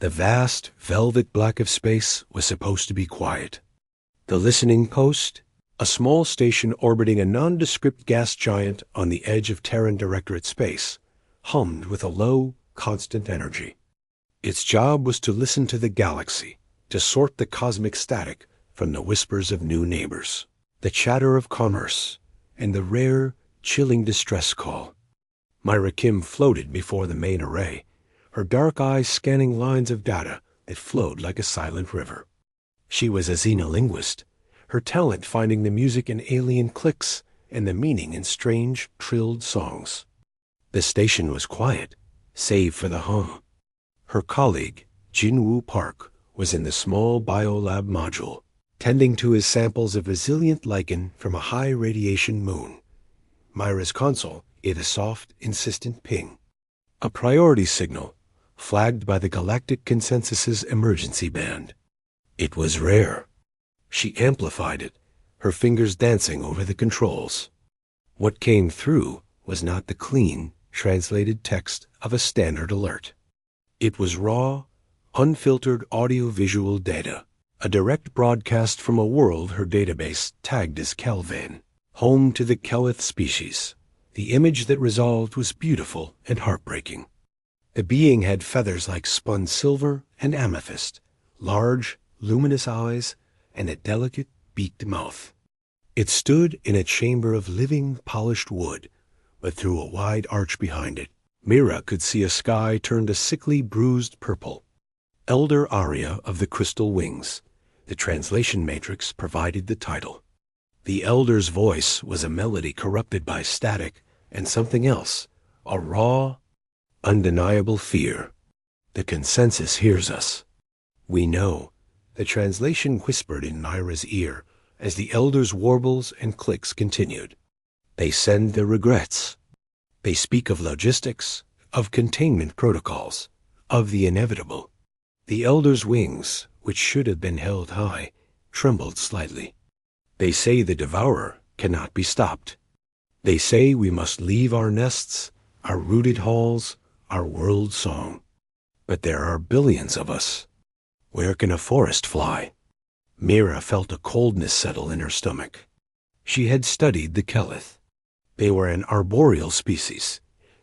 The vast, velvet black of space was supposed to be quiet. The listening post, a small station orbiting a nondescript gas giant on the edge of Terran Directorate space, hummed with a low, constant energy. Its job was to listen to the galaxy, to sort the cosmic static from the whispers of new neighbors, the chatter of commerce, and the rare, chilling distress call. Myra Kim floated before the main array, her dark eyes scanning lines of data that flowed like a silent river. She was a xenolinguist, her talent finding the music in alien clicks and the meaning in strange, trilled songs. The station was quiet, save for the hum. Her colleague, Jinwoo Park, was in the small biolab module, tending to his samples of resilient lichen from a high-radiation moon. Myra's console gave a soft, insistent ping. A priority signal, flagged by the Galactic Consensus's emergency band. It was rare. She amplified it, her fingers dancing over the controls. What came through was not the clean, translated text of a standard alert. It was raw, unfiltered audio-visual data, a direct broadcast from a world her database tagged as Kelvin, home to the Kelith species. The image that resolved was beautiful and heartbreaking. The being had feathers like spun silver and amethyst, large, luminous eyes, and a delicate, beaked mouth. It stood in a chamber of living, polished wood, but through a wide arch behind it, Mira could see a sky turned a sickly, bruised purple. Elder Aria of the Crystal Wings, the translation matrix provided the title. The Elder's voice was a melody corrupted by static and something else, a raw, undeniable fear. The consensus hears us. We know. The translation whispered in Myra's ear as the Elder's warbles and clicks continued. They send their regrets. They speak of logistics, of containment protocols, of the inevitable. The Elder's wings, which should have been held high, trembled slightly. They say the devourer cannot be stopped. They say we must leave our nests, our rooted halls, our world song. But there are billions of us. Where can a forest fly? Mira felt a coldness settle in her stomach. She had studied the Kelith. They were an arboreal species,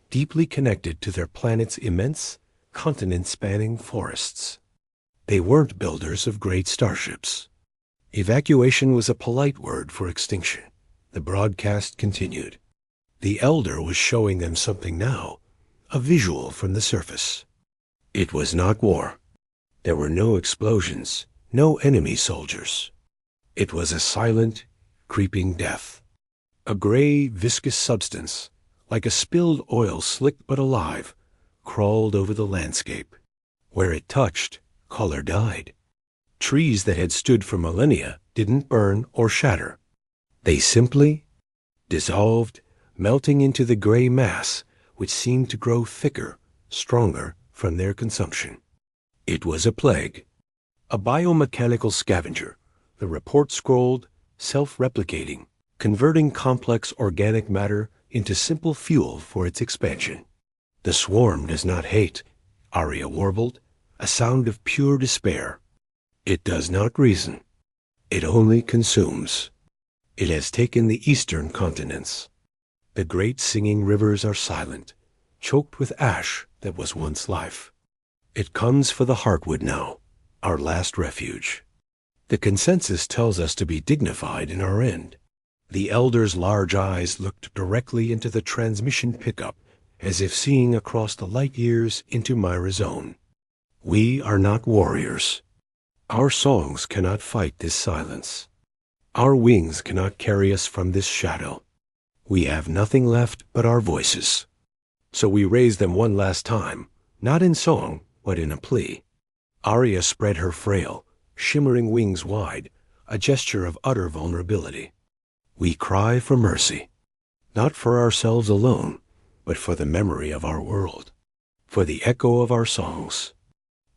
deeply connected to their planet's immense, continent-spanning forests. They weren't builders of great starships. Evacuation was a polite word for extinction. The broadcast continued. The Elder was showing them something now, a visual from the surface. It was not war. There were no explosions, no enemy soldiers. It was a silent, creeping death. A gray, viscous substance, like a spilled oil slick but alive, crawled over the landscape. Where it touched, color died. Trees that had stood for millennia didn't burn or shatter. They simply dissolved, melting into the gray mass which seemed to grow thicker, stronger from their consumption. It was a plague. A biomechanical scavenger, the report scrolled, self-replicating, converting complex organic matter into simple fuel for its expansion. The swarm does not hate, Aria warbled, a sound of pure despair. It does not reason. It only consumes. It has taken the eastern continents. The great singing rivers are silent, choked with ash that was once life. It comes for the heartwood now, our last refuge. The consensus tells us to be dignified in our end. The Elder's large eyes looked directly into the transmission pickup, as if seeing across the light years into Myra's own. We are not warriors. Our songs cannot fight this silence. Our wings cannot carry us from this shadow. We have nothing left but our voices. So we raise them one last time, not in song, but in a plea. Aria spread her frail, shimmering wings wide, a gesture of utter vulnerability. We cry for mercy, not for ourselves alone, but for the memory of our world, for the echo of our songs.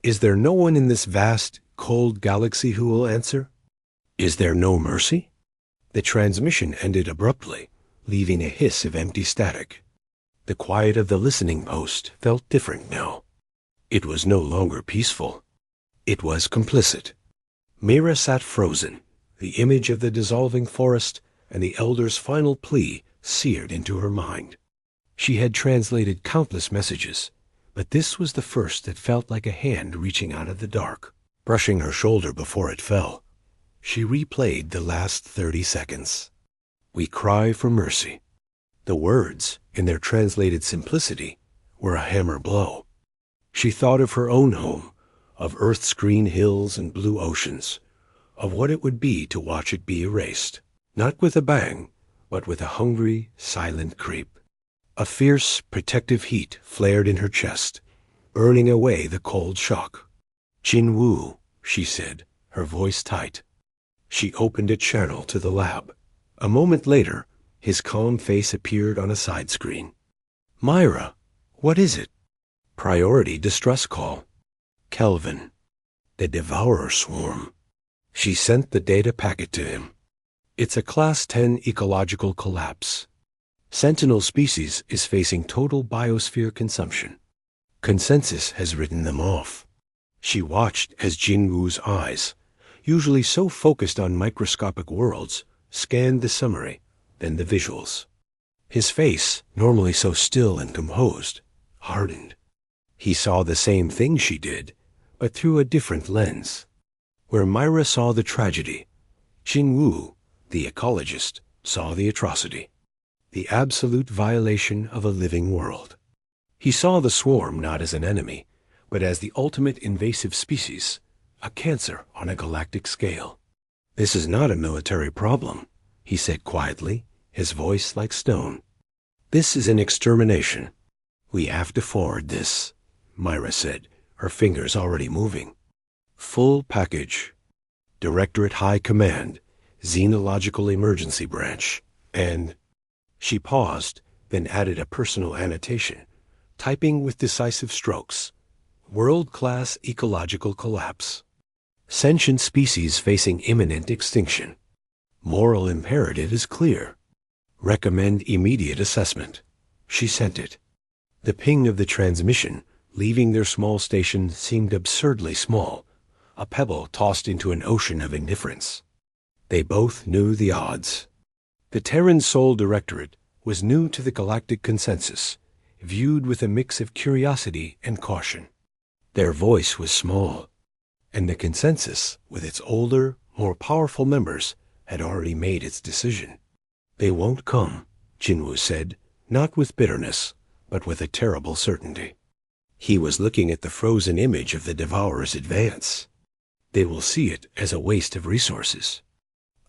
Is there no one in this vast, cold galaxy who will answer? Is there no mercy? The transmission ended abruptly, leaving a hiss of empty static. The quiet of the listening post felt different now. It was no longer peaceful. It was complicit. Mira sat frozen, the image of the dissolving forest and the elder's final plea seared into her mind. She had translated countless messages, but this was the first that felt like a hand reaching out of the dark. Brushing her shoulder before it fell, she replayed the last 30 seconds. "We cry for mercy." The words, in their translated simplicity, were a hammer blow. She thought of her own home, of Earth's green hills and blue oceans, of what it would be to watch it be erased, not with a bang, but with a hungry, silent creep. A fierce, protective heat flared in her chest, burning away the cold shock. "Jin-Woo," she said, her voice tight. She opened a channel to the lab. A moment later, his calm face appeared on a side screen. "Myra, what is it?" "Priority distress call. Kelvin. The Devourer swarm." She sent the data packet to him. "It's a Class 10 ecological collapse. Sentinel species is facing total biosphere consumption. Consensus has written them off." She watched as Jin-Woo's eyes, usually so focused on microscopic worlds, scanned the summary, then the visuals. His face, normally so still and composed, hardened. He saw the same thing she did, but through a different lens. Where Myra saw the tragedy, Jin-Woo, the ecologist, saw the atrocity, the absolute violation of a living world. He saw the swarm not as an enemy, but as the ultimate invasive species, a cancer on a galactic scale. "This is not a military problem," he said quietly, his voice like stone. "This is an extermination. We have to forward this," Myra said, her fingers already moving. "Full package. Directorate High Command, Xenological Emergency Branch, and—" She paused, then added a personal annotation, typing with decisive strokes. "World-class ecological collapse. Sentient species facing imminent extinction. Moral imperative is clear. Recommend immediate assessment." She sent it. The ping of the transmission, leaving their small station, seemed absurdly small, a pebble tossed into an ocean of indifference. They both knew the odds. The Terran Sol Directorate was new to the galactic consensus, viewed with a mix of curiosity and caution. Their voice was small, and the consensus, with its older, more powerful members, had already made its decision. "They won't come," Jin-Woo said, not with bitterness, but with a terrible certainty. He was looking at the frozen image of the Devourer's advance. "They will see it as a waste of resources.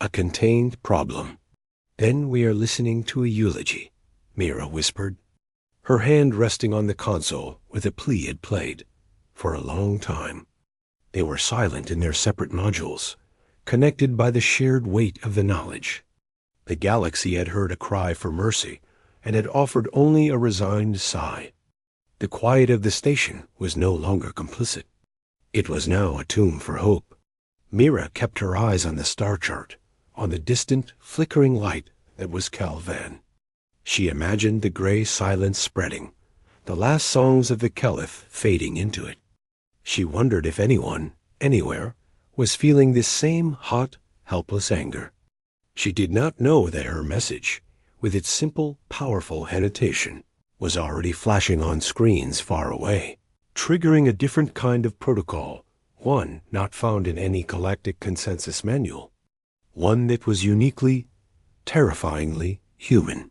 A contained problem." "Then we are listening to a eulogy," Mira whispered, her hand resting on the console where the plea had played. For a long time, they were silent in their separate modules, connected by the shared weight of the knowledge. The galaxy had heard a cry for mercy and had offered only a resigned sigh. The quiet of the station was no longer complicit. It was now a tomb for hope. Mira kept her eyes on the star chart, on the distant, flickering light that was Calvan. She imagined the gray silence spreading, the last songs of the Caliph fading into it. She wondered if anyone, anywhere, was feeling this same hot, helpless anger. She did not know that her message, with its simple, powerful annotation, was already flashing on screens far away, triggering a different kind of protocol, one not found in any galactic consensus manual, one that was uniquely, terrifyingly human.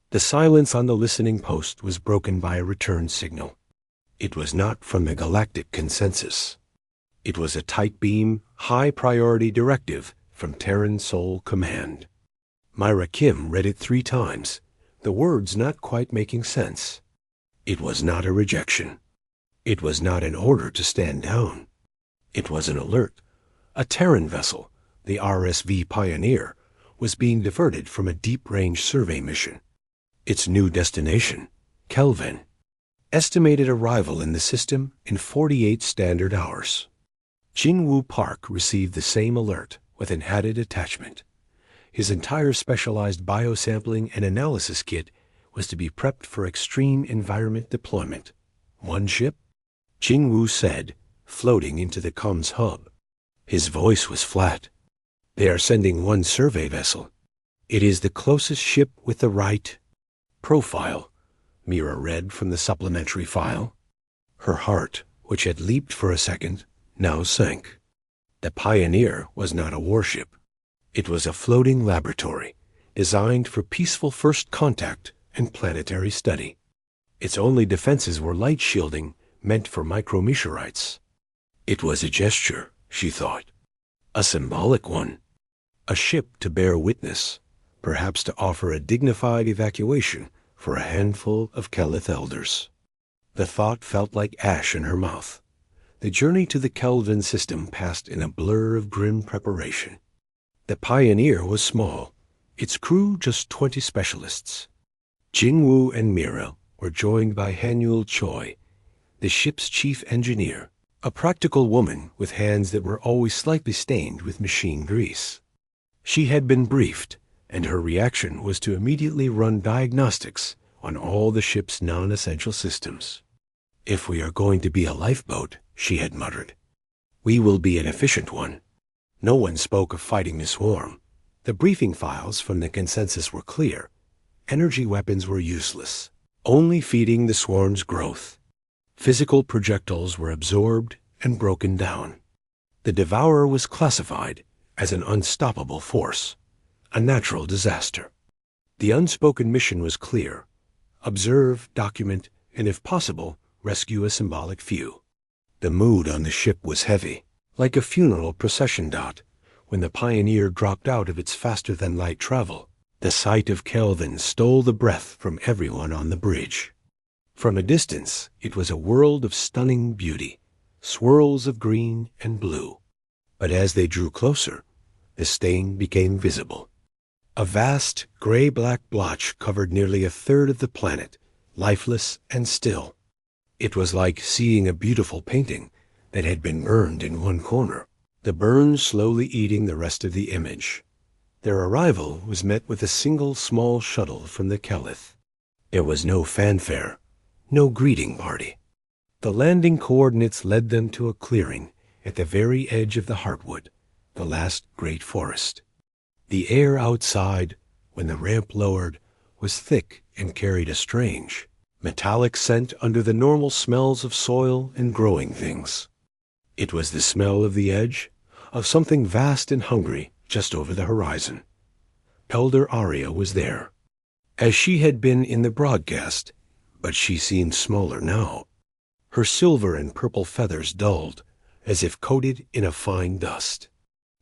The silence on the listening post was broken by a return signal. It was not from the galactic consensus. It was a tight-beam, high-priority directive from Terran Sol Command. Myra Kim read it 3 times, the words not quite making sense. It was not a rejection. It was not an order to stand down. It was an alert. A Terran vessel, the RSV Pioneer, was being diverted from a deep-range survey mission. Its new destination, Kelvin. Estimated arrival in the system in 48 standard hours. Jin-Woo Park received the same alert with an added attachment. His entire specialized biosampling and analysis kit was to be prepped for extreme environment deployment. 1 ship, Jingwu said, floating into the comms hub. His voice was flat. They are sending one survey vessel. It is the closest ship with the right profile, Mira read from the supplementary file. Her heart, which had leaped for a second, now sank. The Pioneer was not a warship. It was a floating laboratory, designed for peaceful first contact and planetary study. Its only defenses were light shielding meant for micrometeorites. It was a gesture, she thought. A symbolic one. A ship to bear witness, perhaps to offer a dignified evacuation for a handful of Kelith elders. The thought felt like ash in her mouth. The journey to the Kelvin system passed in a blur of grim preparation. The Pioneer was small, its crew just 20 specialists. Jingwu and Mira were joined by Hanyul Choi, the ship's chief engineer, a practical woman with hands that were always slightly stained with machine grease. She had been briefed, and her reaction was to immediately run diagnostics on all the ship's non-essential systems. "If we are going to be a lifeboat," she had muttered, "we will be an efficient one." No one spoke of fighting the swarm. The briefing files from the consensus were clear. Energy weapons were useless, only feeding the swarm's growth. Physical projectiles were absorbed and broken down. The Devourer was classified as an unstoppable force, a natural disaster. The unspoken mission was clear: observe, document, and if possible, rescue a symbolic few. The mood on the ship was heavy, like a funeral procession dot, when the Pioneer dropped out of its faster-than-light travel. The sight of Kelvin stole the breath from everyone on the bridge. From a distance, it was a world of stunning beauty, swirls of green and blue. But as they drew closer, the stain became visible. A vast, gray-black blotch covered nearly a third of the planet, lifeless and still. It was like seeing a beautiful painting that had been burned in one corner, the burn slowly eating the rest of the image. Their arrival was met with a single small shuttle from the Kelith. There was no fanfare, no greeting party. The landing coordinates led them to a clearing at the very edge of the Heartwood, the last great forest. The air outside, when the ramp lowered, was thick and carried a strange, metallic scent under the normal smells of soil and growing things. It was the smell of the edge, of something vast and hungry just over the horizon. Elder Arya was there, as she had been in the broadcast, but she seemed smaller now. Her silver and purple feathers dulled, as if coated in a fine dust.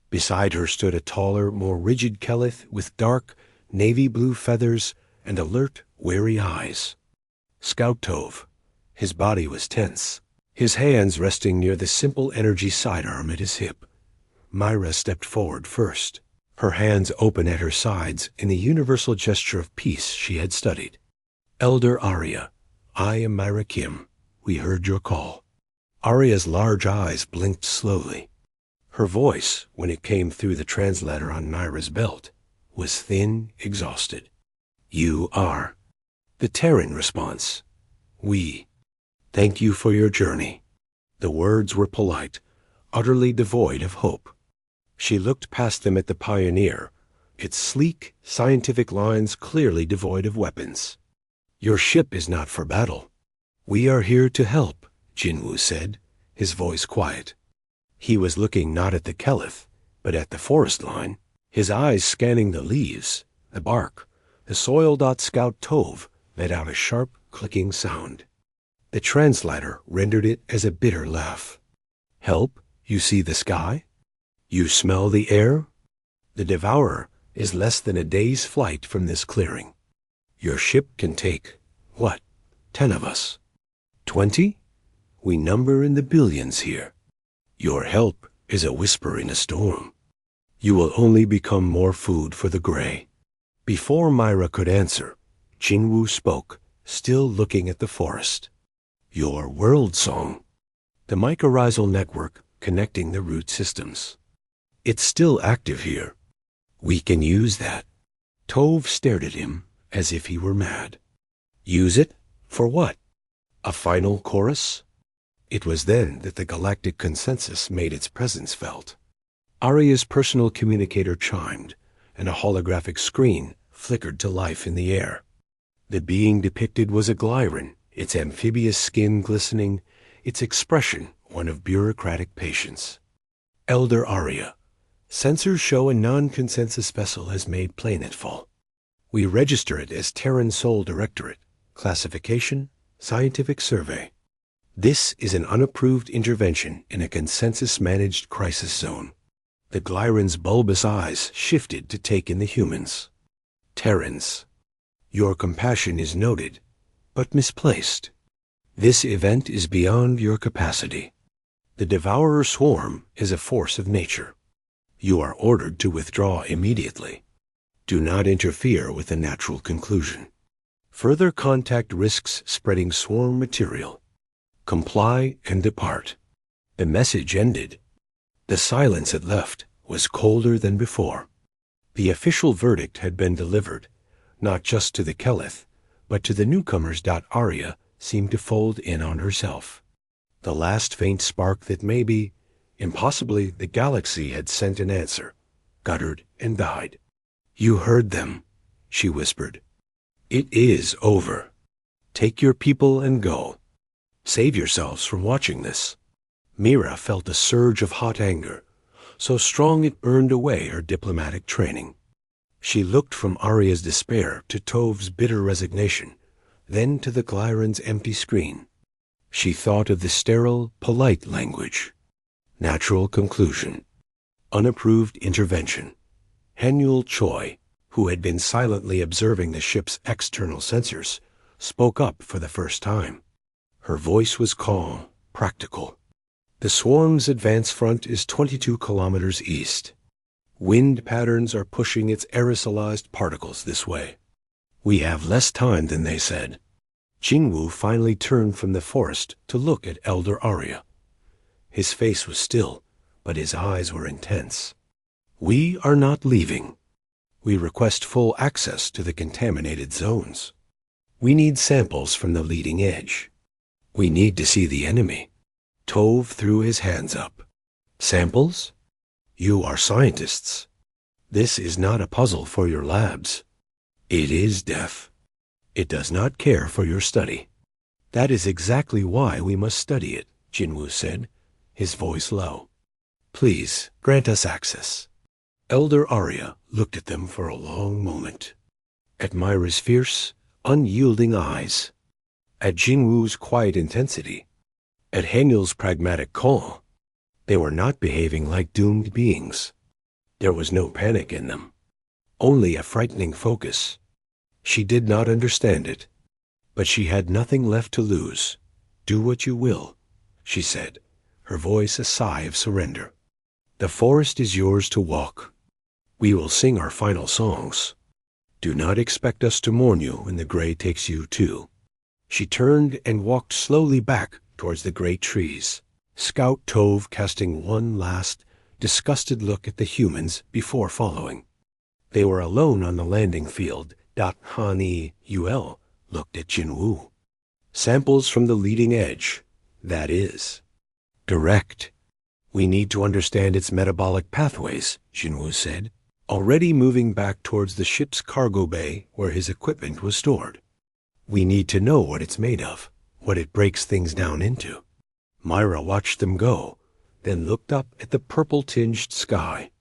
Beside her stood a taller, more rigid Kelith with dark, navy blue feathers and alert, wary eyes. Scout Tove. His body was tense, his hands resting near the simple energy sidearm at his hip. Myra stepped forward first, her hands open at her sides in the universal gesture of peace she had studied. "Elder Arya, I am Myra Kim. We heard your call." Arya's large eyes blinked slowly. Her voice, when it came through the translator on Myra's belt, was thin, exhausted. "You are." The Terran response. "We. Thank you for your journey." The words were polite, utterly devoid of hope. She looked past them at the Pioneer, its sleek, scientific lines clearly devoid of weapons. "Your ship is not for battle. We are here to help," Jinwu said, his voice quiet. He was looking not at the Kelith, but at the forest line, his eyes scanning the leaves, the bark. The soil. Scout Tove let out a sharp, clicking sound. The translator rendered it as a bitter laugh. "Help? You see the sky? You smell the air? The Devourer is less than a day's flight from this clearing. Your ship can take, what, 10 of us? 20? We number in the billions here. Your help is a whisper in a storm. You will only become more food for the gray." Before Myra could answer, Jinwu spoke, still looking at the forest. "Your world song. The mycorrhizal network connecting the root systems. It's still active here. We can use that." Tove stared at him as if he were mad. "Use it? For what? A final chorus?" It was then that the galactic consensus made its presence felt. Arya's personal communicator chimed, and a holographic screen flickered to life in the air. The being depicted was a Glyran, its amphibious skin glistening, its expression one of bureaucratic patience. Elder Arya, sensors show a non-consensus vessel has made planetfall. We register it as Terran Sole Directorate, classification, scientific survey. This is an unapproved intervention in a consensus-managed crisis zone. The Glyran's bulbous eyes shifted to take in the humans. Terrans, your compassion is noted, but misplaced. This event is beyond your capacity. The Devourer swarm is a force of nature. You are ordered to withdraw immediately. Do not interfere with the natural conclusion. Further contact risks spreading swarm material. Comply and depart. The message ended. The silence it left was colder than before. The official verdict had been delivered, not just to the Keleth, but to the newcomers. Arya seemed to fold in on herself. The last faint spark that maybe, impossibly, the galaxy had sent an answer, guttered and died. You heard them, she whispered. It is over. Take your people and go. Save yourselves from watching this. Mira felt a surge of hot anger, so strong it burned away her diplomatic training. She looked from Arya's despair to Tov's bitter resignation, then to the Glyran's empty screen. She thought of the sterile, polite language. Natural conclusion. Unapproved intervention. Henul Choi, who had been silently observing the ship's external sensors, spoke up for the first time. Her voice was calm, practical. The swarm's advance front is 22 kilometers east. Wind patterns are pushing its aerosolized particles this way. We have less time than they said. Jinwoo finally turned from the forest to look at Elder Arya. His face was still, but his eyes were intense. We are not leaving. We request full access to the contaminated zones. We need samples from the leading edge. We need to see the enemy. Tove threw his hands up. Samples? You are scientists. This is not a puzzle for your labs. It is deaf. It does not care for your study. That is exactly why we must study it, Jinwoo said, his voice low. Please, grant us access. Elder Arya looked at them for a long moment. At Myra's fierce, unyielding eyes. At Jinwoo's quiet intensity. At Henul's pragmatic call. They were not behaving like doomed beings. There was no panic in them. Only a frightening focus. She did not understand it, but she had nothing left to lose. Do what you will, she said, her voice a sigh of surrender. The forest is yours to walk. We will sing our final songs. Do not expect us to mourn you when the gray takes you too. She turned and walked slowly back towards the great trees, Scout Tove casting one last, disgusted look at the humans before following. They were alone on the landing field. Hani Ul looked at Jinwoo. Samples from the leading edge, that is. Direct. We need to understand its metabolic pathways, Jinwoo said, already moving back towards the ship's cargo bay where his equipment was stored. We need to know what it's made of, what it breaks things down into. Myra watched them go, then looked up at the purple-tinged sky.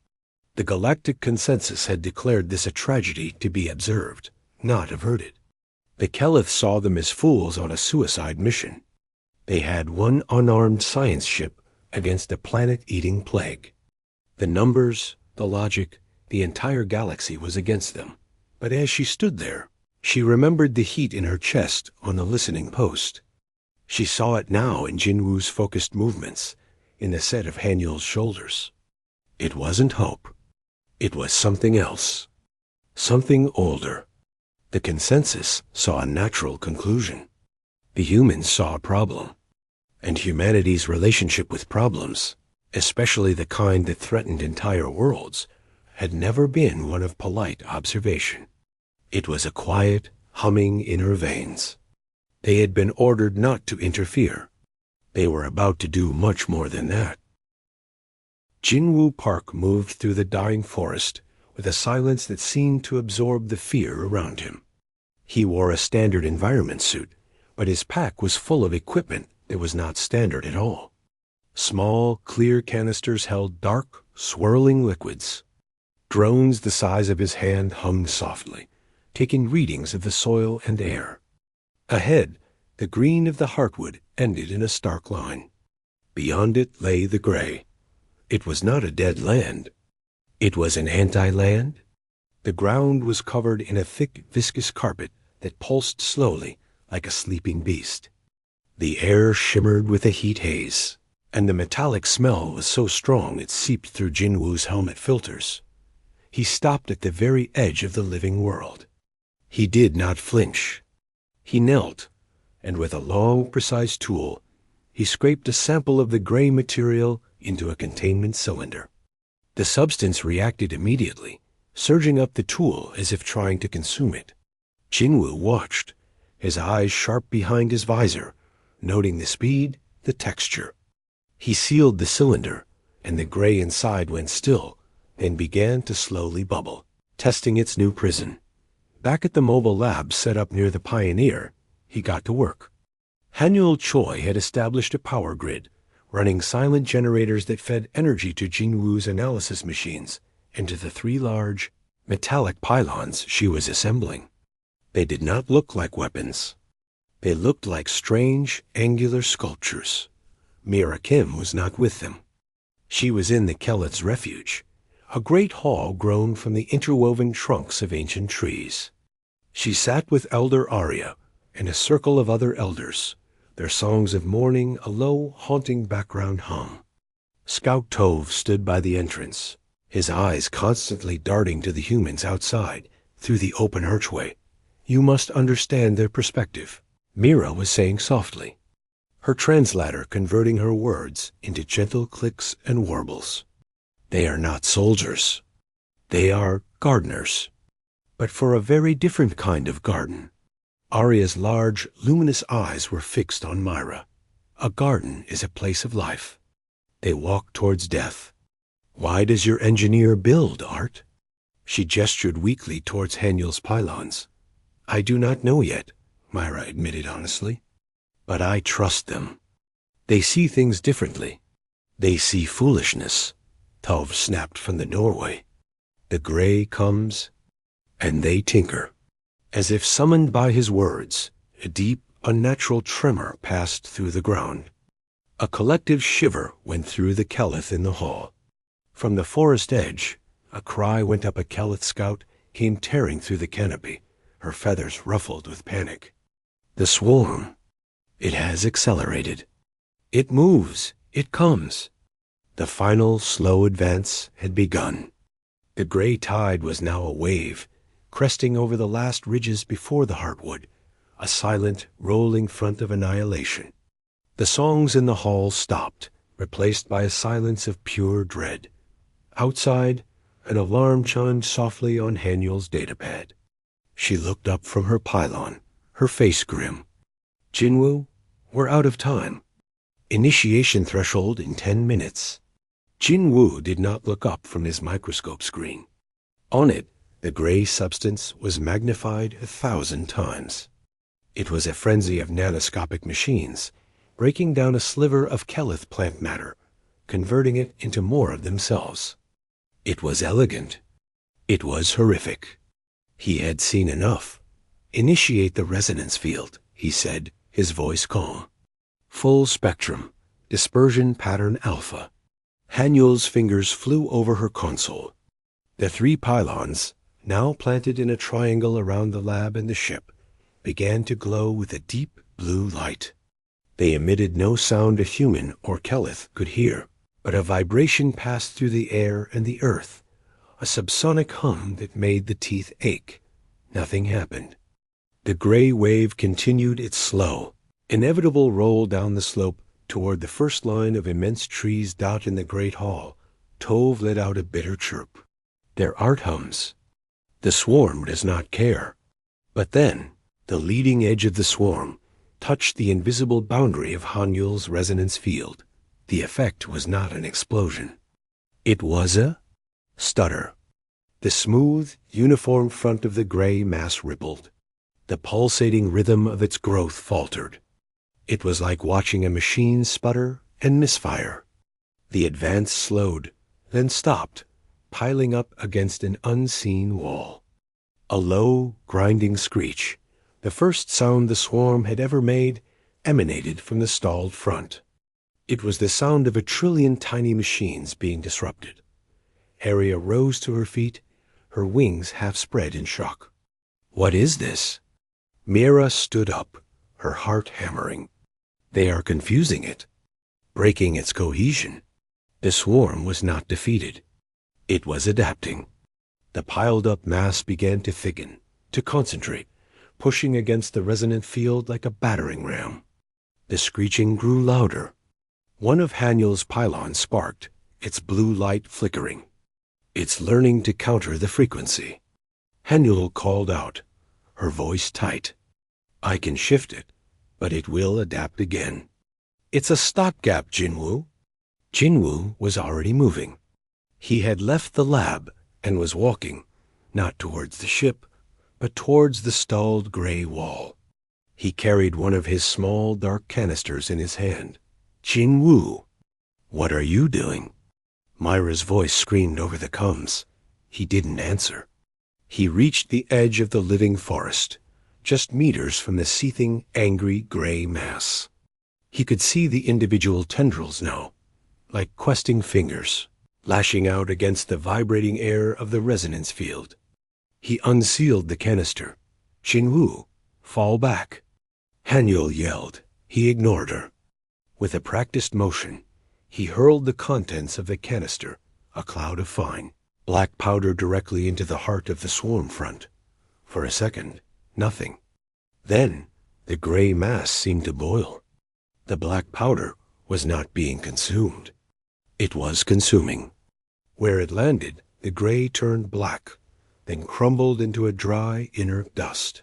The galactic consensus had declared this a tragedy to be observed, not averted. The Keleth saw them as fools on a suicide mission. They had one unarmed science ship against a planet-eating plague. The numbers, the logic, the entire galaxy was against them. But as she stood there, she remembered the heat in her chest on the listening post. She saw it now in Jinwoo's focused movements, in the set of Henul's shoulders. It wasn't hope. It was something else. Something older. The consensus saw a natural conclusion. The humans saw a problem. And humanity's relationship with problems, especially the kind that threatened entire worlds, had never been one of polite observation. It was a quiet, humming in her veins. They had been ordered not to interfere. They were about to do much more than that. Jinwoo Park moved through the dying forest with a silence that seemed to absorb the fear around him. He wore a standard environment suit, but his pack was full of equipment that was not standard at all. Small, clear canisters held dark, swirling liquids. Drones the size of his hand hummed softly, taking readings of the soil and air. Ahead, the green of the heartwood ended in a stark line. Beyond it lay the gray. It was not a dead land. It was an anti-land. The ground was covered in a thick, viscous carpet that pulsed slowly like a sleeping beast. The air shimmered with a heat haze, and the metallic smell was so strong it seeped through Jinwoo's helmet filters. He stopped at the very edge of the living world. He did not flinch. He knelt, and with a long, precise tool, he scraped a sample of the gray material into a containment cylinder. The substance reacted immediately, surging up the tool as if trying to consume it. Jinwoo watched, his eyes sharp behind his visor, noting the speed, the texture. He sealed the cylinder, and the gray inside went still, then began to slowly bubble, testing its new prison. Back at the mobile lab set up near the Pioneer, he got to work. Hanyul Choi had established a power grid, running silent generators that fed energy to Jinwoo's analysis machines and to the 3 large, metallic pylons she was assembling. They did not look like weapons. They looked like strange, angular sculptures. Mira Kim was not with them. She was in the Keleth's refuge, a great hall grown from the interwoven trunks of ancient trees. She sat with Elder Arya and a circle of other elders, their songs of mourning a low, haunting background hum. Scout Tove stood by the entrance, his eyes constantly darting to the humans outside through the open archway. "You must understand their perspective," Mira was saying softly, her translator converting her words into gentle clicks and warbles. "They are not soldiers. They are gardeners, but for a very different kind of garden." Arya's large, luminous eyes were fixed on Myra. "A garden is a place of life. They walk towards death. Why does your engineer build, Art?" She gestured weakly towards Hanyul's pylons. "I do not know yet," Myra admitted honestly. "But I trust them. They see things differently. They see foolishness," Tove snapped from the doorway. "The gray comes, and they tinker." As if summoned by his words, a deep, unnatural tremor passed through the ground. A collective shiver went through the Keleth in the hall. From the forest edge, a cry went up. A Keleth scout came tearing through the canopy, her feathers ruffled with panic. "The swarm. It has accelerated. It moves. It comes." The final, slow advance had begun. The gray tide was now a wave, cresting over the last ridges before the heartwood, a silent, rolling front of annihilation. The songs in the hall stopped, replaced by a silence of pure dread. Outside, an alarm chimed softly on Hanyul's datapad. She looked up from her pylon, her face grim. "Jinwoo, we're out of time. Initiation threshold in 10 minutes. Jinwoo did not look up from his microscope screen. On it, the gray substance was magnified 1,000 times. It was a frenzy of nanoscopic machines, breaking down a sliver of Keleth plant matter, converting it into more of themselves. It was elegant. It was horrific. He had seen enough. "Initiate the resonance field," he said, his voice calm. "Full spectrum, dispersion pattern alpha." Hanyul's fingers flew over her console. The 3 pylons, now planted in a triangle around the lab and the ship, began to glow with a deep blue light. They emitted no sound a human or Keleth could hear, but a vibration passed through the air and the earth, a subsonic hum that made the teeth ache. Nothing happened. The gray wave continued its slow, inevitable roll down the slope toward the first line of immense trees dotting the great hall. Tove let out a bitter chirp. "Their art hums. The swarm does not care." But then, the leading edge of the swarm, touched the invisible boundary of Hanyul's resonance field. The effect was not an explosion. It was a stutter. The smooth, uniform front of the gray mass rippled. The pulsating rhythm of its growth faltered. It was like watching a machine sputter and misfire. The advance slowed, then stopped, piling up against an unseen wall. A low, grinding screech, the first sound the swarm had ever made, emanated from the stalled front. It was the sound of 1,000,000,000,000 tiny machines being disrupted. Harriet rose to her feet, her wings half spread in shock. "What is this?" Mira stood up, her heart hammering. "They are confusing it, breaking its cohesion." The swarm was not defeated. It was adapting. The piled-up mass began to thicken, to concentrate, pushing against the resonant field like a battering ram. The screeching grew louder. One of Hanyul's pylons sparked, its blue light flickering. "It's learning to counter the frequency." Hanyul called out, her voice tight. "I can shift it, but it will adapt again." "It's a stopgap, Jinwoo." Jinwoo was already moving. He had left the lab and was walking, not towards the ship, but towards the stalled gray wall. He carried one of his small dark canisters in his hand. "Jinwoo, what are you doing?" Myra's voice screamed over the comms. He didn't answer. He reached the edge of the living forest, just meters from the seething, angry gray mass. He could see the individual tendrils now, like questing fingers, lashing out against the vibrating air of the resonance field. He unsealed the canister. "Jinwoo, fall back." Hanyul yelled. He ignored her. With a practiced motion, he hurled the contents of the canister, a cloud of fine, black powder, directly into the heart of the swarm front. For a second, nothing. Then, the gray mass seemed to boil. The black powder was not being consumed. It was consuming. Where it landed, the gray turned black, then crumbled into a dry, inert dust.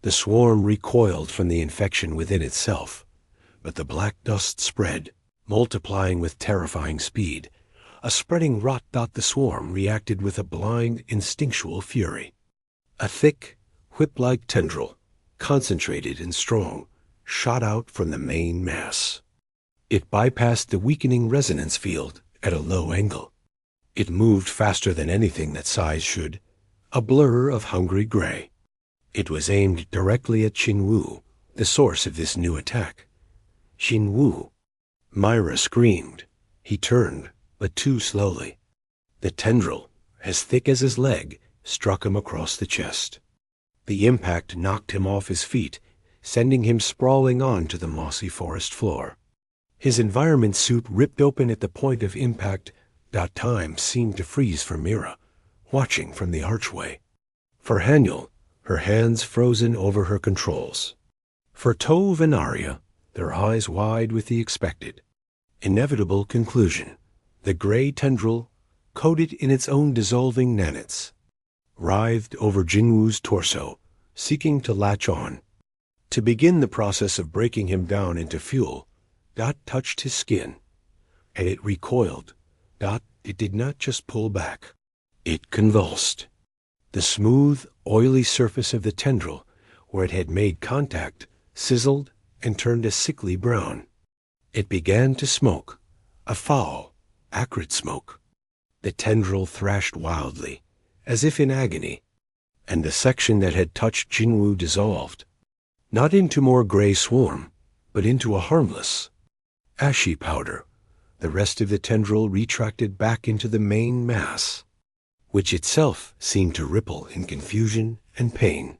The swarm recoiled from the infection within itself, but the black dust spread, multiplying with terrifying speed. A spreading rot dot. The swarm reacted with a blind, instinctual fury. A thick, whip-like tendril, concentrated and strong, shot out from the main mass. It bypassed the weakening resonance field at a low angle. It moved faster than anything that size should, a blur of hungry gray. It was aimed directly at Jinwoo, the source of this new attack. "Jinwoo!" Myra screamed. He turned, but too slowly. The tendril, as thick as his leg, struck him across the chest. The impact knocked him off his feet, sending him sprawling onto the mossy forest floor. His environment suit ripped open at the point of impact. Time seemed to freeze for Mira, watching from the archway. For Hanyul, her hands frozen over her controls. For Tove and Arya, their eyes wide with the expected, inevitable conclusion. The gray tendril, coated in its own dissolving nanites, writhed over Jinwoo's torso, seeking to latch on. To begin the process of breaking him down into fuel, Dot touched his skin, and it recoiled. It did not just pull back. It convulsed. The smooth, oily surface of the tendril, where it had made contact, sizzled and turned a sickly brown. It began to smoke, a foul, acrid smoke. The tendril thrashed wildly, as if in agony, and the section that had touched Jinwoo dissolved, not into more gray swarm, but into a harmless, ashy powder. The rest of the tendril retracted back into the main mass, which itself seemed to ripple in confusion and pain.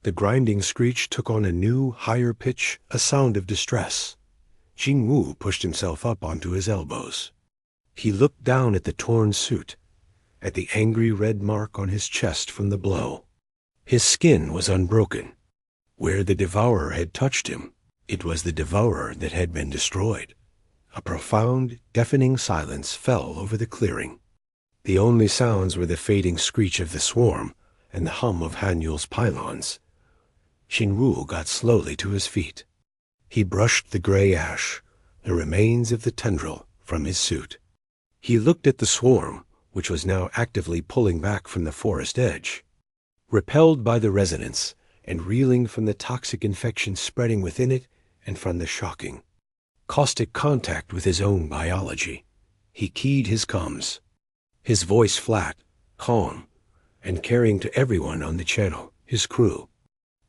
The grinding screech took on a new, higher pitch, a sound of distress. Jinwoo pushed himself up onto his elbows. He looked down at the torn suit, at the angry red mark on his chest from the blow. His skin was unbroken. Where the devourer had touched him, it was the devourer that had been destroyed. A profound, deafening silence fell over the clearing. The only sounds were the fading screech of the swarm and the hum of Hanyul's pylons. Jinwoo got slowly to his feet. He brushed the gray ash, the remains of the tendril, from his suit. He looked at the swarm, which was now actively pulling back from the forest edge. Repelled by the resonance, and reeling from the toxic infection spreading within it and from the shocking, caustic contact with his own biology, he keyed his comms, his voice flat, calm, and carrying to everyone on the channel, his crew.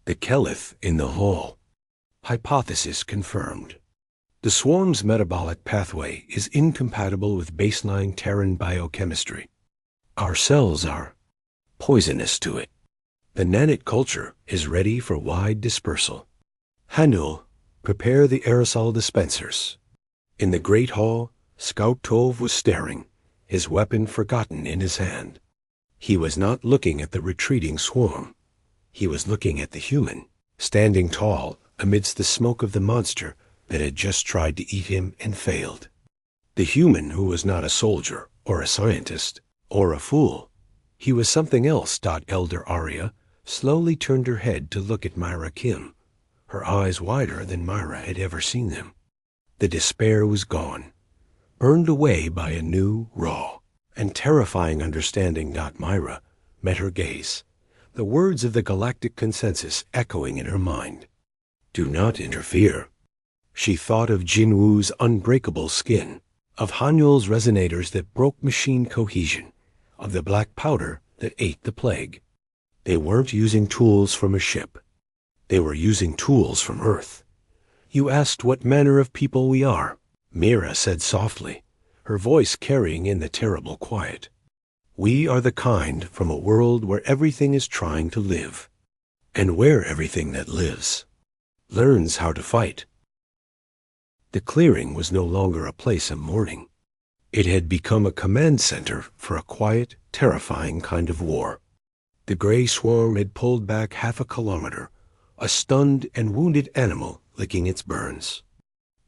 The Kelith in the hall. Hypothesis confirmed. The swarm's metabolic pathway is incompatible with baseline Terran biochemistry. Our cells are poisonous to it. The nanite culture is ready for wide dispersal. Hanul, prepare the aerosol dispensers. In the great hall, Scout Tove was staring, his weapon forgotten in his hand. He was not looking at the retreating swarm. He was looking at the human, standing tall amidst the smoke of the monster that had just tried to eat him and failed. The human who was not a soldier or a scientist or a fool. He was something else. Elder Arya slowly turned her head to look at Myra Kim, her eyes wider than Myra had ever seen them. The despair was gone, burned away by a new, raw, and terrifying understanding. Myra met her gaze, the words of the galactic consensus echoing in her mind. Do not interfere. She thought of Jinwu's unbreakable skin, of Hanul's resonators that broke machine cohesion, of the black powder that ate the plague. They weren't using tools from a ship. They were using tools from Earth. You asked what manner of people we are, Mira said softly, her voice carrying in the terrible quiet. We are the kind from a world where everything is trying to live, and where everything that lives learns how to fight. The clearing was no longer a place of mourning. It had become a command center for a quiet, terrifying kind of war. The gray swarm had pulled back 1/2 kilometer, a stunned and wounded animal licking its burns.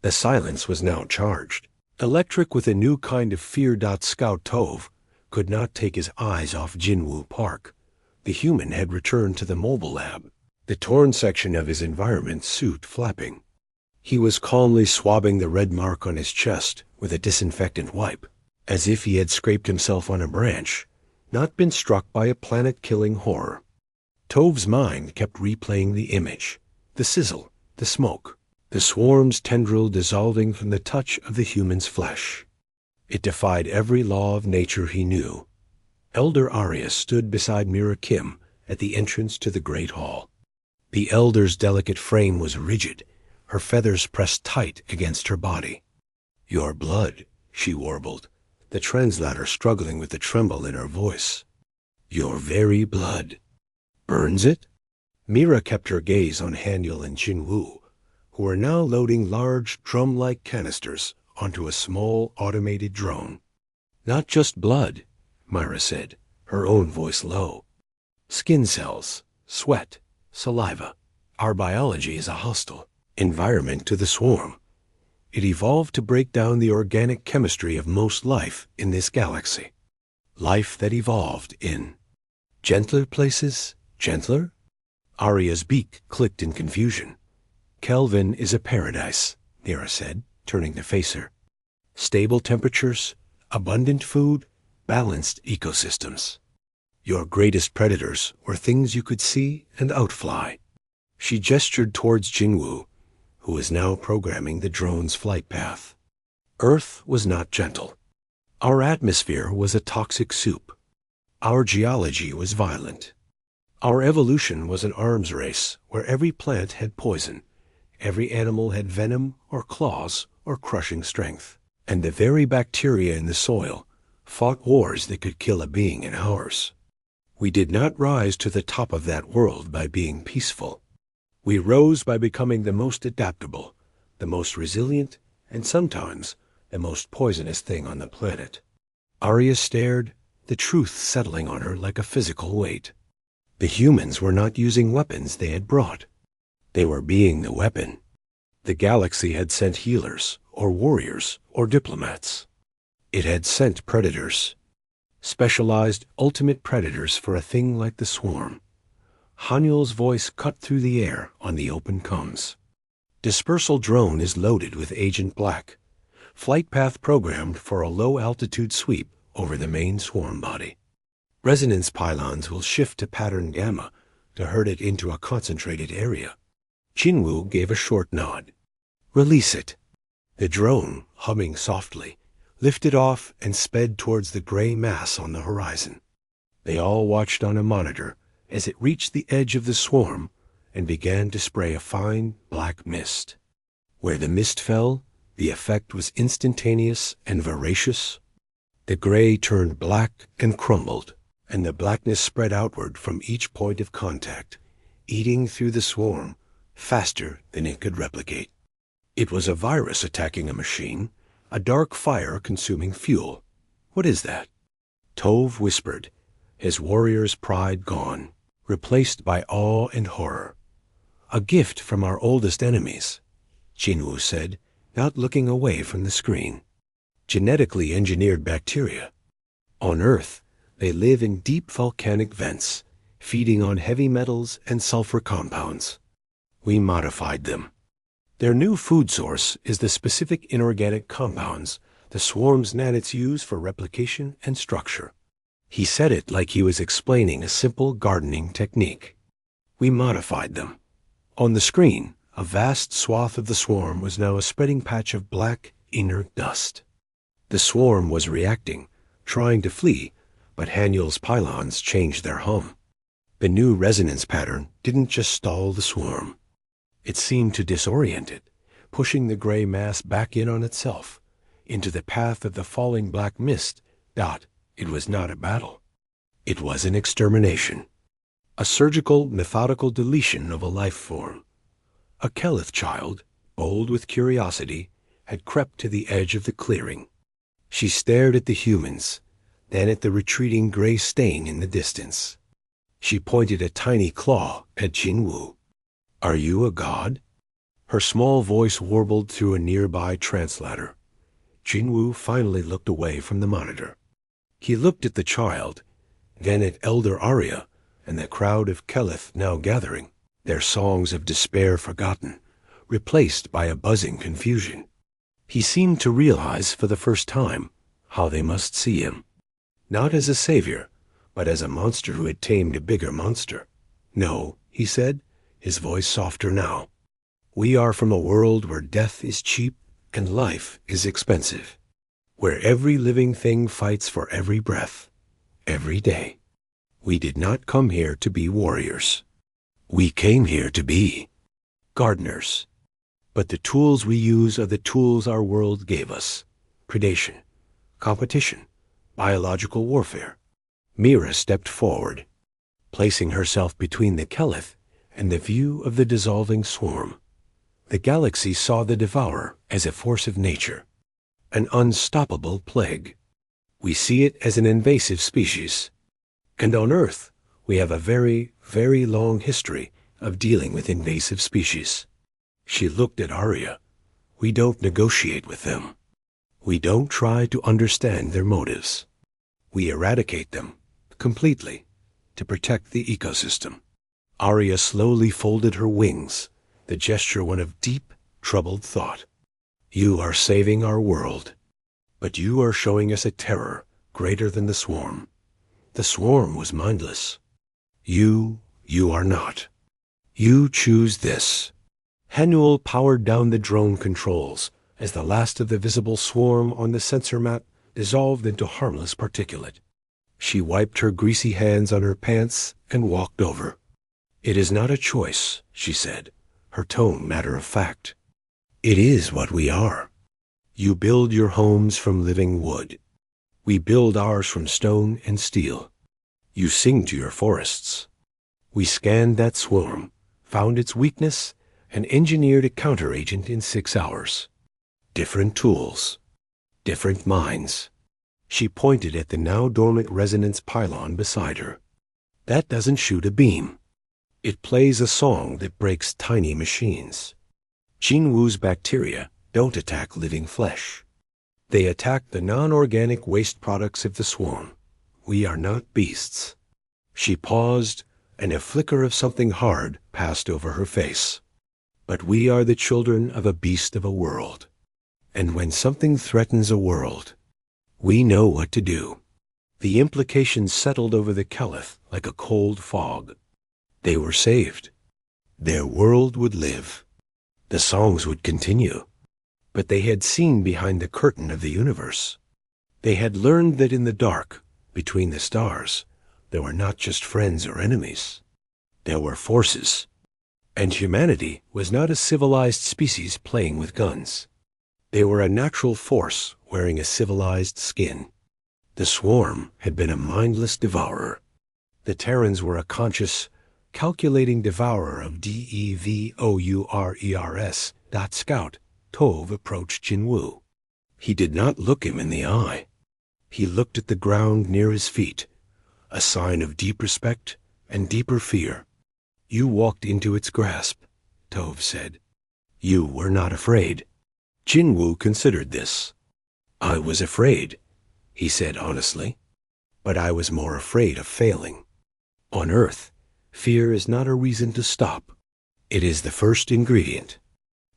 The silence was now charged, electric with a new kind of fear. Scout Tove could not take his eyes off Jinwu Park. The human had returned to the mobile lab, the torn section of his environment suit flapping. He was calmly swabbing the red mark on his chest with a disinfectant wipe, as if he had scraped himself on a branch, not been struck by a planet-killing horror. Tove's mind kept replaying the image, the sizzle, the smoke, the swarm's tendril dissolving from the touch of the human's flesh. It defied every law of nature he knew. Elder Arya stood beside Mira Kim at the entrance to the great hall. The elder's delicate frame was rigid, her feathers pressed tight against her body. Your blood, she warbled, the translator struggling with the tremble in her voice. Your very blood. Burns it? Mira kept her gaze on Hanul and Jinwu, who were now loading large drum-like canisters onto a small automated drone. Not just blood, Myra said, her own voice low. Skin cells, sweat, saliva. Our biology is a hostile environment to the swarm. It evolved to break down the organic chemistry of most life in this galaxy. Life that evolved in gentler places. Gentler? Arya's beak clicked in confusion. Kelvin is a paradise, Mira said, turning to face her. Stable temperatures, abundant food, balanced ecosystems. Your greatest predators were things you could see and outfly. She gestured towards Jinwu, who was now programming the drone's flight path. Earth was not gentle. Our atmosphere was a toxic soup. Our geology was violent. Our evolution was an arms race where every plant had poison, every animal had venom or claws or crushing strength, and the very bacteria in the soil fought wars that could kill a being in hours. We did not rise to the top of that world by being peaceful. We rose by becoming the most adaptable, the most resilient, and sometimes the most poisonous thing on the planet. Arya stared, the truth settling on her like a physical weight. The humans were not using weapons they had brought. They were being the weapon. The galaxy had sent healers, or warriors, or diplomats. It had sent predators. Specialized ultimate predators for a thing like the swarm. Hanul's voice cut through the air on the open comms. Dispersal drone is loaded with Agent Black. Flight path programmed for a low-altitude sweep over the main swarm body. Resonance pylons will shift to pattern gamma to herd it into a concentrated area. Jinwoo gave a short nod. Release it. The drone, humming softly, lifted off and sped towards the gray mass on the horizon. They all watched on a monitor as it reached the edge of the swarm and began to spray a fine black mist. Where the mist fell, the effect was instantaneous and voracious. The gray turned black and crumbled, and the blackness spread outward from each point of contact, eating through the swarm faster than it could replicate. It was a virus attacking a machine, a dark fire consuming fuel. What is that? Tove whispered, his warrior's pride gone, replaced by awe and horror. A gift from our oldest enemies, Jinwoo said, not looking away from the screen. Genetically engineered bacteria. On Earth, they live in deep volcanic vents, feeding on heavy metals and sulfur compounds. We modified them. Their new food source is the specific inorganic compounds the swarm's nanites use for replication and structure. He said it like he was explaining a simple gardening technique. We modified them. On the screen, a vast swath of the swarm was now a spreading patch of black, inert dust. The swarm was reacting, trying to flee, but Haniel's pylons changed their hum. The new resonance pattern didn't just stall the swarm. It seemed to disorient it, pushing the gray mass back in on itself, into the path of the falling black mist. It was not a battle. It was an extermination. A surgical, methodical deletion of a life form. A Kelith child, bold with curiosity, had crept to the edge of the clearing. She stared at the humans, then at the retreating gray stain in the distance. She pointed a tiny claw at Jinwoo. Are you a god? Her small voice warbled through a nearby translator. Jinwoo finally looked away from the monitor. He looked at the child, then at Elder Arya and the crowd of Kelith now gathering, their songs of despair forgotten, replaced by a buzzing confusion. He seemed to realize for the first time how they must see him. Not as a savior, but as a monster who had tamed a bigger monster. No, he said, his voice softer now. We are from a world where death is cheap and life is expensive. Where every living thing fights for every breath, every day. We did not come here to be warriors. We came here to be gardeners. But the tools we use are the tools our world gave us. Predation, competition, biological warfare. Mira stepped forward, placing herself between the Kelith and the view of the dissolving swarm. The galaxy saw the devourer as a force of nature, an unstoppable plague. We see it as an invasive species. And on Earth, we have a very, very long history of dealing with invasive species. She looked at Arya. We don't negotiate with them. We don't try to understand their motives. We eradicate them, completely, to protect the ecosystem. Arya slowly folded her wings, the gesture one of deep, troubled thought. You are saving our world, but you are showing us a terror greater than the swarm. The swarm was mindless. You are not. You choose this. Hanuel powered down the drone controls as the last of the visible swarm on the sensor mat dissolved into harmless particulate. She wiped her greasy hands on her pants and walked over. It is not a choice, she said, her tone matter of fact. It is what we are. You build your homes from living wood. We build ours from stone and steel. You sing to your forests. We scanned that swarm, found its weakness, and engineered a counteragent in 6 hours. Different tools. Different minds. She pointed at the now dormant resonance pylon beside her. That doesn't shoot a beam. It plays a song that breaks tiny machines. Jinwoo's bacteria don't attack living flesh. They attack the non-organic waste products of the swarm. We are not beasts. She paused, and a flicker of something hard passed over her face. But we are the children of a beast of a world. And when something threatens a world, we know what to do. The implications settled over the Keleth like a cold fog. They were saved. Their world would live. The songs would continue. But they had seen behind the curtain of the universe. They had learned that in the dark, between the stars, there were not just friends or enemies. There were forces. And humanity was not a civilized species playing with guns. They were a natural force wearing a civilized skin. The swarm had been a mindless devourer. The Terrans were a conscious, calculating devourer of DEVOURERS. Scout Tove approached Jinwoo. He did not look him in the eye. He looked at the ground near his feet, a sign of deep respect and deeper fear. You walked into its grasp, Tove said. You were not afraid. Jinwoo considered this. I was afraid, he said honestly, but I was more afraid of failing. On Earth, fear is not a reason to stop. It is the first ingredient.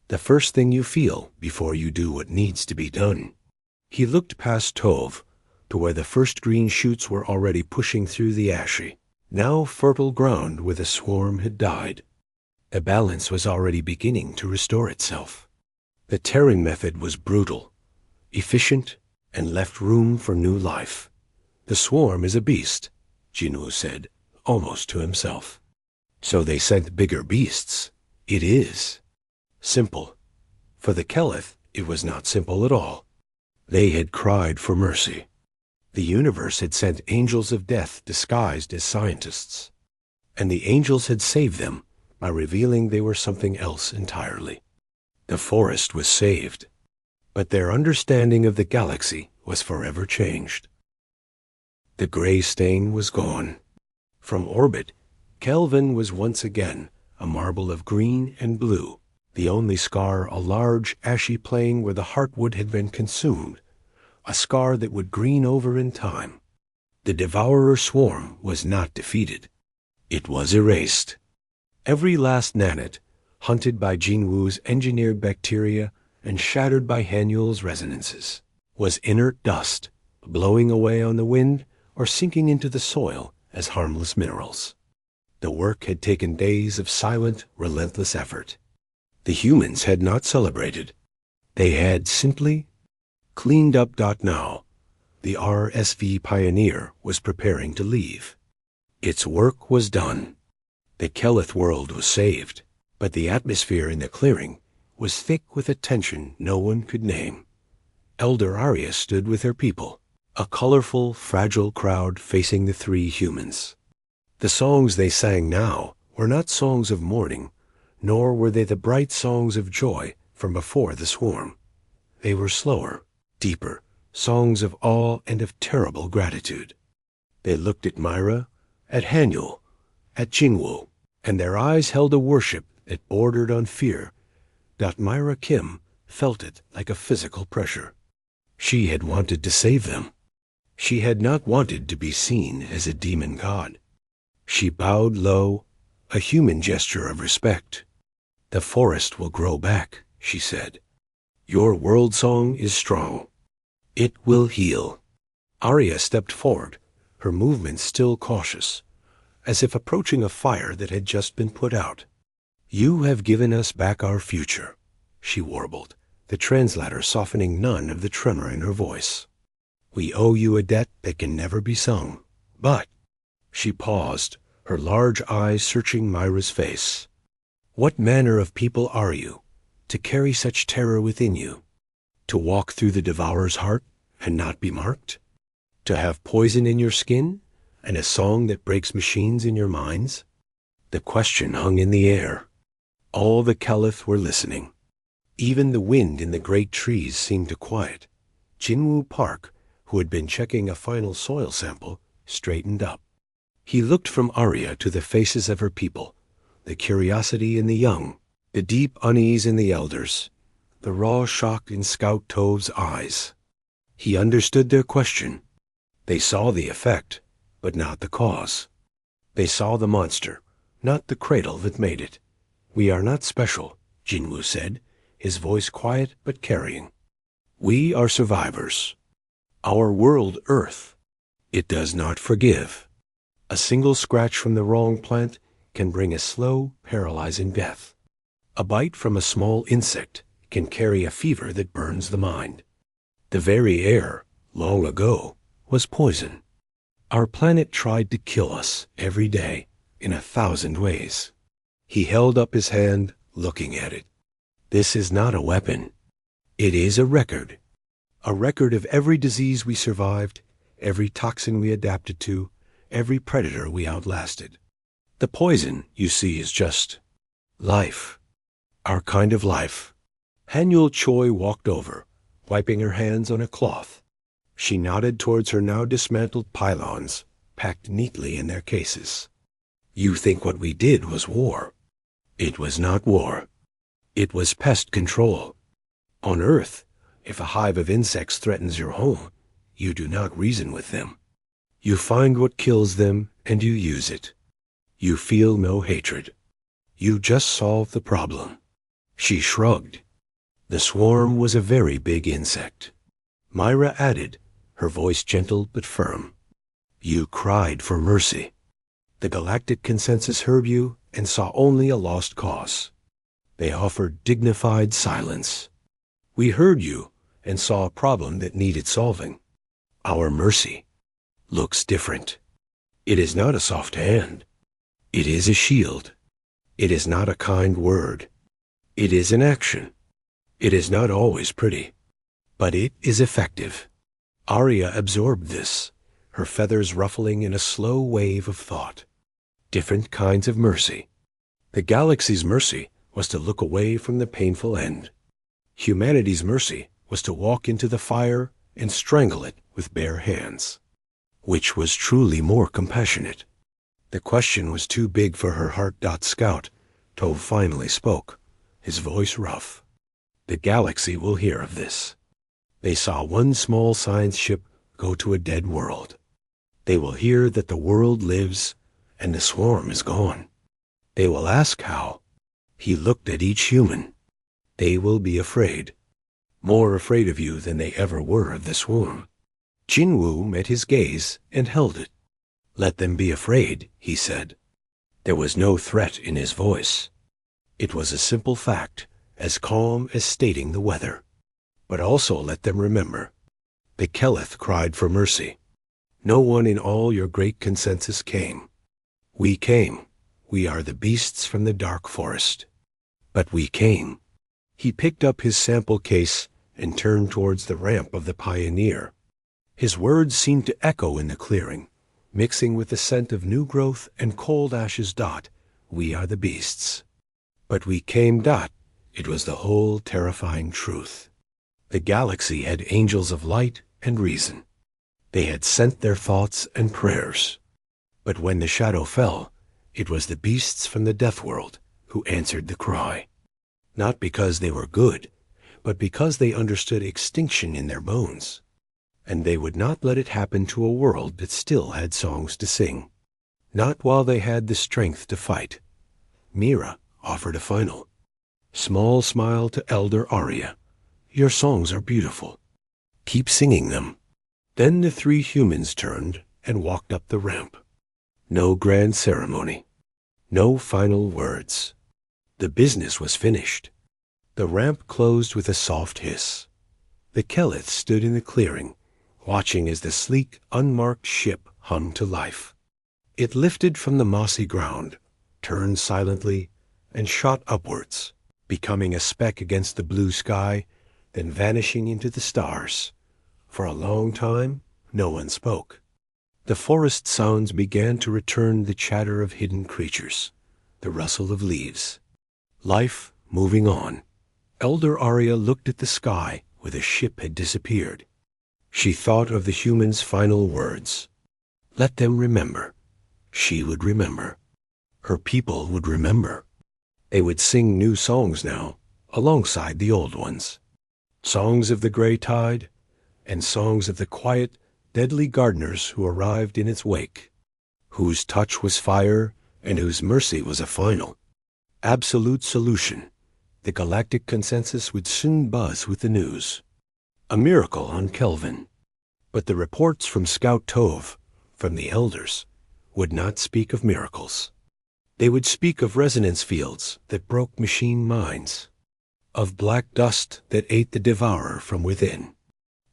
The first thing you feel before you do what needs to be done. He looked past Tove to where the first green shoots were already pushing through the ashy, now fertile ground where the swarm had died. A balance was already beginning to restore itself. The Terran method was brutal, efficient, and left room for new life. The swarm is a beast, Jinwoo said, almost to himself. So they sent bigger beasts. It is. Simple. For the Keleth, it was not simple at all. They had cried for mercy. The universe had sent angels of death disguised as scientists. And the angels had saved them by revealing they were something else entirely. The forest was saved, but their understanding of the galaxy was forever changed. The gray stain was gone. From orbit, Kelvin was once again a marble of green and blue, the only scar a large, ashy plain where the heartwood had been consumed, a scar that would green over in time. The devourer swarm was not defeated. It was erased. Every last nanet, hunted by Jinwoo's engineered bacteria and shattered by Hanyul's resonances, was inert dust, blowing away on the wind or sinking into the soil as harmless minerals. The work had taken days of silent, relentless effort. The humans had not celebrated. They had simply cleaned up. Now, the RSV Pioneer was preparing to leave. Its work was done. The Keleth world was saved, but the atmosphere in the clearing was thick with a tension no one could name. Elder Arya stood with her people, a colorful, fragile crowd facing the three humans. The songs they sang now were not songs of mourning, nor were they the bright songs of joy from before the swarm. They were slower, deeper, songs of awe and of terrible gratitude. They looked at Myra, at Hanyul, at Jinwoo, and their eyes held a worship that bordered on fear. Myra Kim felt it like a physical pressure. She had wanted to save them. She had not wanted to be seen as a demon god. She bowed low, a human gesture of respect. The forest will grow back, she said. Your world song is strong. It will heal. Arya stepped forward, her movements still cautious, as if approaching a fire that had just been put out. You have given us back our future, she warbled, the translator softening none of the tremor in her voice. We owe you a debt that can never be sung. But, she paused, her large eyes searching Myra's face. What manner of people are you, to carry such terror within you? To walk through the devourer's heart and not be marked? To have poison in your skin and a song that breaks machines in your minds? The question hung in the air. All the Keleth were listening. Even the wind in the great trees seemed to quiet. Jinwoo Park, who had been checking a final soil sample, straightened up. He looked from Arya to the faces of her people, the curiosity in the young, the deep unease in the elders, the raw shock in Scout Tove's eyes. He understood their question. They saw the effect, but not the cause. They saw the monster, not the cradle that made it. We are not special, Jinwu said, his voice quiet but carrying. "We are survivors. Our world, Earth, it does not forgive. A single scratch from the wrong plant can bring a slow, paralyzing death. A bite from a small insect can carry a fever that burns the mind. The very air, long ago, was poison. Our planet tried to kill us every day in 1,000 ways." He held up his hand, looking at it. "This is not a weapon. It is a record of every disease we survived, every toxin we adapted to, every predator we outlasted. The poison, you see, is just life. Our kind of life." Hanyul Choi walked over, wiping her hands on a cloth. She nodded towards her now dismantled pylons, packed neatly in their cases. "You think what we did was war. It was not war. It was pest control. On Earth, if a hive of insects threatens your home, you do not reason with them. You find what kills them and you use it. You feel no hatred. You just solve the problem." She shrugged. "The swarm was a very big insect." Myra added, her voice gentle but firm. "You cried for mercy. The galactic consensus heard you and saw only a lost cause. They offered dignified silence. We heard you and saw a problem that needed solving. Our mercy looks different. It is not a soft hand. It is a shield. It is not a kind word. It is an action. It is not always pretty, but it is effective." Arya absorbed this, her feathers ruffling in a slow wave of thought. Different kinds of mercy. The galaxy's mercy was to look away from the painful end. Humanity's mercy was to walk into the fire and strangle it with bare hands. Which was truly more compassionate? The question was too big for her heart. Scout, Tove finally spoke, his voice rough. "The galaxy will hear of this. They saw one small science ship go to a dead world. They will hear that the world lives and the swarm is gone. They will ask how." He looked at each human. "They will be afraid. More afraid of you than they ever were of the swarm." Jinwu met his gaze and held it. "Let them be afraid," he said. There was no threat in his voice. It was a simple fact, as calm as stating the weather. "But also let them remember. The Keleth cried for mercy. No one in all your great consensus came. We came. We are the beasts from the dark forest. But we came." He picked up his sample case and turned towards the ramp of the Pioneer. His words seemed to echo in the clearing, mixing with the scent of new growth and cold ashes. "We are the beasts. But we came. It was the whole terrifying truth. The galaxy had angels of light and reason. They had sent their thoughts and prayers. But when the shadow fell, it was the beasts from the death world who answered the cry. Not because they were good, but because they understood extinction in their bones. And they would not let it happen to a world that still had songs to sing. Not while they had the strength to fight." Mira offered a final small smile to Elder Arya. "Your songs are beautiful. Keep singing them." Then the 3 humans turned and walked up the ramp. No grand ceremony. No final words. The business was finished. The ramp closed with a soft hiss. The Keleth stood in the clearing, watching as the sleek, unmarked ship hummed to life. It lifted from the mossy ground, turned silently, and shot upwards, becoming a speck against the blue sky, then vanishing into the stars. For a long time, no one spoke. The forest sounds began to return, the chatter of hidden creatures, the rustle of leaves. Life moving on. Elder Arya looked at the sky where the ship had disappeared. She thought of the humans' final words. Let them remember. She would remember. Her people would remember. They would sing new songs now, alongside the old ones. Songs of the gray tide, and songs of the quiet, deadly gardeners who arrived in its wake, whose touch was fire and whose mercy was a final, absolute solution. The galactic consensus would soon buzz with the news. A miracle on Kelvin. But the reports from Scout Tove, from the Elders, would not speak of miracles. They would speak of resonance fields that broke machine minds, of black dust that ate the devourer from within,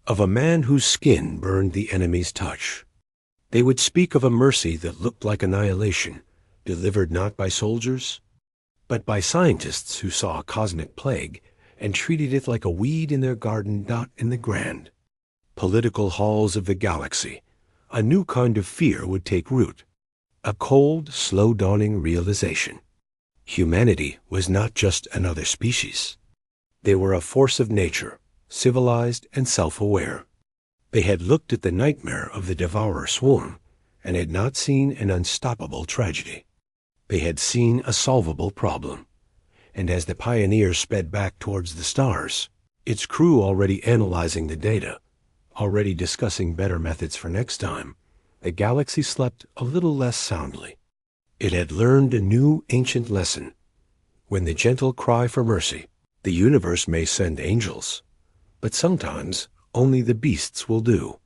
of a man whose skin burned the enemy's touch. They would speak of a mercy that looked like annihilation, delivered not by soldiers, but by scientists who saw a cosmic plague and treated it like a weed in their garden, not in the grand political halls of the galaxy. A new kind of fear would take root, a cold, slow-dawning realization. Humanity was not just another species. They were a force of nature, civilized and self-aware. They had looked at the nightmare of the devourer swarm and had not seen an unstoppable tragedy. They had seen a solvable problem. And as the Pioneer sped back towards the stars, its crew already analyzing the data, already discussing better methods for next time, the galaxy slept a little less soundly. It had learned a new ancient lesson. When the gentle cry for mercy, the universe may send angels, but sometimes only the beasts will do.